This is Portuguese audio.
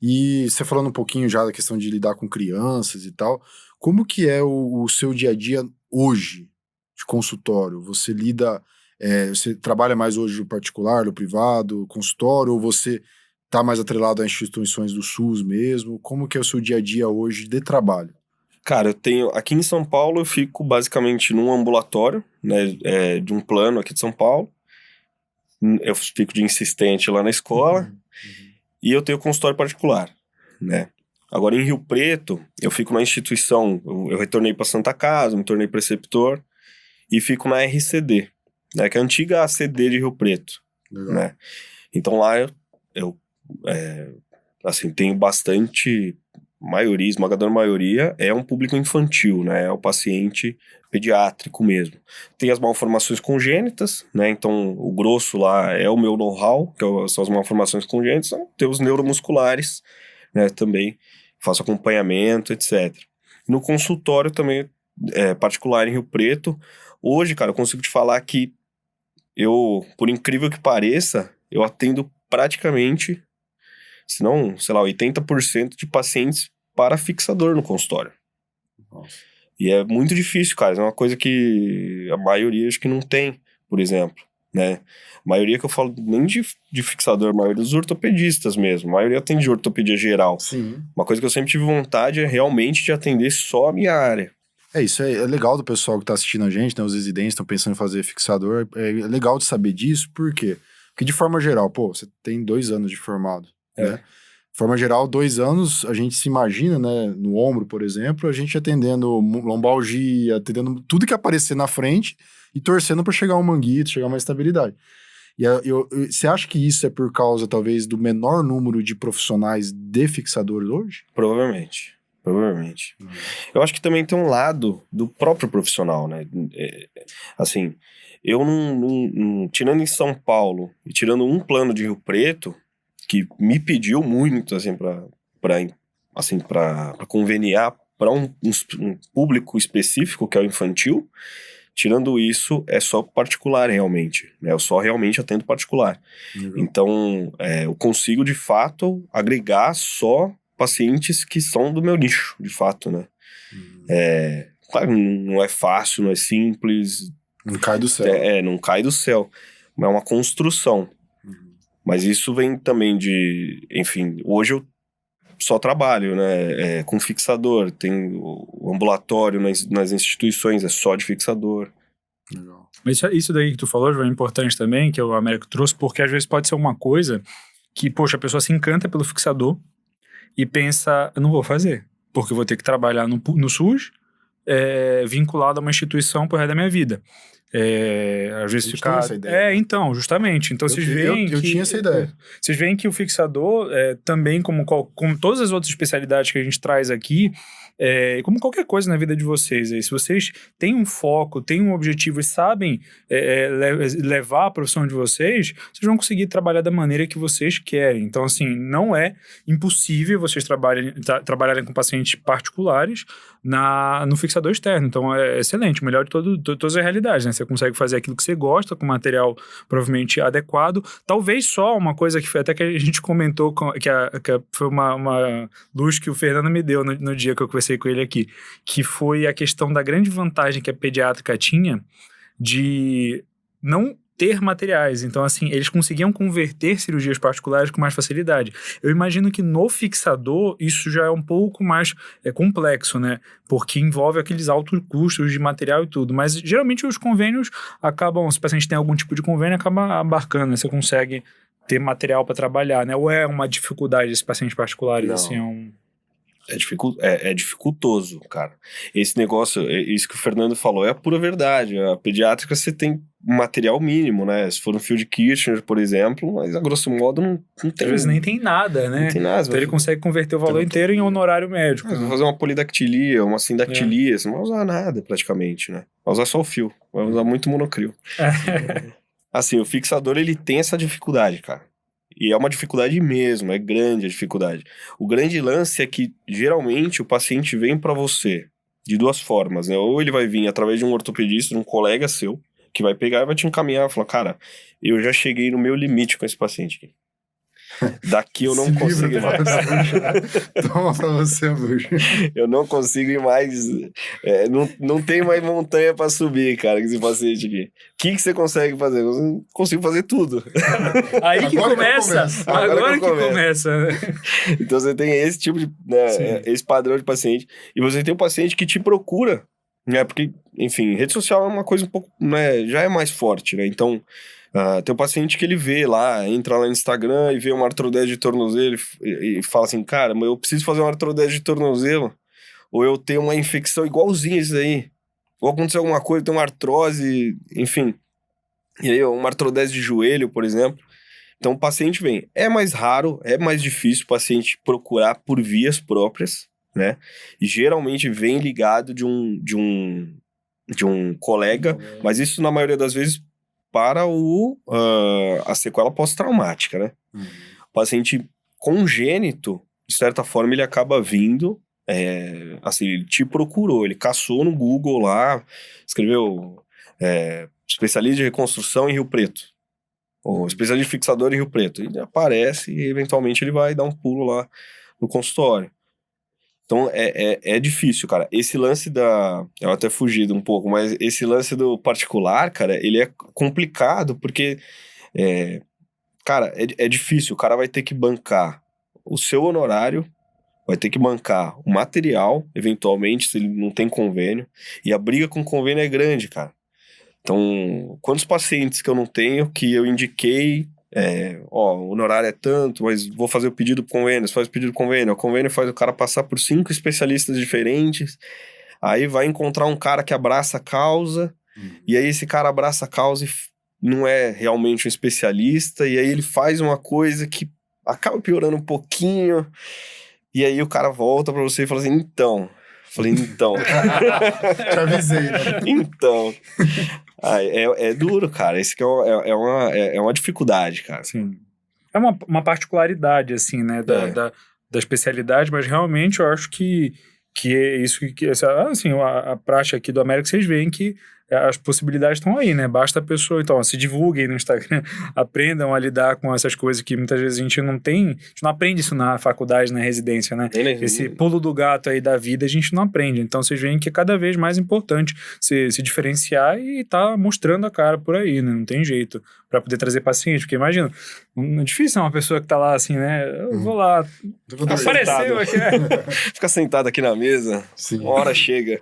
E você falando um pouquinho já da questão de lidar com crianças e tal, como que é o seu dia a dia hoje de consultório? Você lida, você trabalha mais hoje no particular, no privado, consultório, ou você tá mais atrelado a instituições do SUS mesmo? Como que é o seu dia a dia hoje de trabalho? Cara, eu tenho... Aqui em São Paulo eu fico basicamente num ambulatório, né, de um plano aqui de São Paulo. Eu fico de insistente lá na escola. Uhum. E eu tenho consultório particular, né? Agora, em Rio Preto, eu fico na instituição, eu retornei para Santa Casa, me tornei preceptor, e fico na RCD, né? Que é a antiga ACD de Rio Preto, Legal. né? Então lá eu assim, tenho bastante... maioria, esmagadora maioria, é um público infantil, né? É o paciente pediátrico mesmo. Tem as malformações congênitas, né? Então, o grosso lá é o meu know-how, são as malformações congênitas. Tem os neuromusculares, né? Também faço acompanhamento, etc. No consultório também, particular em Rio Preto, hoje, cara, eu consigo te falar que eu, por incrível que pareça, eu atendo praticamente, se não, sei lá, 80% de pacientes para fixador no consultório. Nossa. E é muito difícil, cara. É uma coisa que a maioria acho que não tem, por exemplo, né? A maioria que eu falo nem de fixador, a maioria dos ortopedistas mesmo. A maioria atende de ortopedia geral. Sim. Uma coisa que eu sempre tive vontade é realmente de atender só a minha área. Isso é legal do pessoal que tá assistindo a gente, né? Os residentes estão pensando em fazer fixador. É legal de saber disso, por quê? Porque de forma geral, pô, você tem 2 anos de formado, né? De forma geral, 2 anos, a gente se imagina, né? No ombro, por exemplo, a gente atendendo lombalgia, atendendo tudo que aparecer na frente e torcendo para chegar um manguito, chegar uma estabilidade. E você acha que isso é por causa, talvez, do menor número de profissionais de fixadores hoje? Provavelmente. Eu acho que também tem um lado do próprio profissional, né? Assim, eu tirando em São Paulo e tirando um plano de Rio Preto, que me pediu muito, assim, pra conveniar para um público específico, que é o infantil. Tirando isso, é só particular realmente, né? Eu só realmente atendo particular. Legal. Então, eu consigo, de fato, agregar só pacientes que são do meu nicho, de fato, né? Claro, não é fácil, não é simples. Não cai do céu. Não cai do céu. Mas é uma construção. Mas isso vem também de... Enfim, hoje eu só trabalho, né? Com fixador. Tem o ambulatório nas instituições, é só de fixador. Legal. Mas isso daí que tu falou, João, é importante também, que o Américo trouxe, porque às vezes pode ser uma coisa que, poxa, a pessoa se encanta pelo fixador e pensa, eu não vou fazer, porque eu vou ter que trabalhar no SUS, vinculado a uma instituição pro resto da minha vida. Às vezes tem ficar... essa ideia, né? Então, justamente. Então, vocês veem eu tinha essa ideia. Vocês veem que o fixador, também como todas as outras especialidades que a gente traz aqui, como qualquer coisa na vida de vocês, se vocês têm um foco, têm um objetivo e sabem levar a profissão de vocês vão conseguir trabalhar da maneira que vocês querem. Então, assim, não é impossível vocês trabalharem com pacientes particulares no fixador externo. Então, é excelente, o melhor de todas as realidades, né? Você consegue fazer aquilo que você gosta, com material provavelmente adequado. Talvez só uma coisa que foi até que a gente comentou, que foi uma luz que o Fernando me deu no dia que eu conversei com ele aqui, que foi a questão da grande vantagem que a pediátrica tinha de não ter materiais. Então, assim, eles conseguiam converter cirurgias particulares com mais facilidade. Eu imagino que no fixador isso já é um pouco mais complexo, né? Porque envolve aqueles altos custos de material e tudo. Mas, geralmente, os convênios acabam... Se o paciente tem algum tipo de convênio, acaba abarcando, né? Você consegue ter material para trabalhar, né? Ou é uma dificuldade esses pacientes particulares, Não. assim, É dificultoso, cara. Esse negócio, isso que o Fernando falou, é a pura verdade. A pediátrica você tem material mínimo, né? Se for um Field Kirchner, por exemplo, mas a grosso modo não tem. Às vezes nem tem nada, né? Não tem nada. Então ele consegue converter o valor inteiro em honorário médico. Vai fazer uma polidactilia, uma sindactilia, você não vai usar nada praticamente, né? Vai usar só o fio, vai usar muito monocrio. Assim, o fixador ele tem essa dificuldade, cara. E é uma dificuldade mesmo, é grande a dificuldade. O grande lance é que, geralmente, o paciente vem para você de duas formas, né? Ou ele vai vir através de um ortopedista, de um colega seu, que vai pegar e vai te encaminhar e falar, cara, eu já cheguei no meu limite com esse paciente aqui. Daqui eu não Esse consigo livro ir mais. da bruxa. Toma pra você, bruxa. Eu não consigo ir mais. Não tem mais montanha pra subir, cara, com esse paciente aqui. O que você consegue fazer? Eu não consigo fazer tudo. Aí que Agora que começa. começa. Agora que começa. Né? Então você tem esse tipo de. Né, Sim. esse padrão de paciente. E você tem um paciente que te procura. Né, porque, enfim, rede social é uma coisa um pouco. Né, já é mais forte, né? Então. Tem um paciente que ele vê lá, entra lá no Instagram e vê uma artrodese de tornozelo e fala assim, cara, mas eu preciso fazer uma artrodese de tornozelo, ou eu tenho uma infecção igualzinha isso aí, ou aconteceu alguma coisa, eu tenho uma artrose, enfim, e aí uma artrodese de joelho, por exemplo. Então o paciente vem. É mais raro, é mais difícil o paciente procurar por vias próprias, né? E geralmente vem ligado de um colega, mas isso na maioria das vezes para a sequela pós-traumática, né? O paciente congênito, de certa forma, ele acaba vindo, assim, ele te procurou, ele caçou no Google lá, escreveu especialista de reconstrução em Rio Preto, ou especialista de fixador em Rio Preto, ele aparece e eventualmente ele vai dar um pulo lá no consultório. Então, é difícil, cara. Esse lance eu até fugi um pouco, mas esse lance do particular, cara, ele é complicado, porque, cara, é difícil. O cara vai ter que bancar o seu honorário, vai ter que bancar o material, eventualmente, se ele não tem convênio, e a briga com o convênio é grande, cara. Então, quantos pacientes que eu não tenho que eu indiquei... o honorário é tanto, mas vou fazer o pedido pro convênio, você faz o pedido pro convênio, o convênio faz o cara passar por 5 especialistas diferentes, aí vai encontrar um cara que abraça a causa, e aí esse cara abraça a causa e não é realmente um especialista, e aí ele faz uma coisa que acaba piorando um pouquinho, e aí o cara volta pra você e fala assim, então... Falei, então... Te avisei, né? Então... é duro, cara. Isso que é uma dificuldade, cara. Sim. É uma particularidade, assim, né, da especialidade, mas realmente eu acho que é isso que assim, a prática aqui do América, vocês veem que as possibilidades estão aí, né? Basta a pessoa, então, se divulguem no Instagram, aprendam a lidar com essas coisas que muitas vezes a gente não tem, a gente não aprende isso na faculdade, na residência, né? Esse pulo do gato aí da vida a gente não aprende. Então vocês veem que é cada vez mais importante se diferenciar e tá mostrando a cara por aí, né? Não tem jeito para poder trazer paciente, porque imagina, é difícil uma pessoa que tá lá assim, né? Eu vou lá, apareceu aqui, Fica sentado aqui na mesa, Sim. uma hora chega.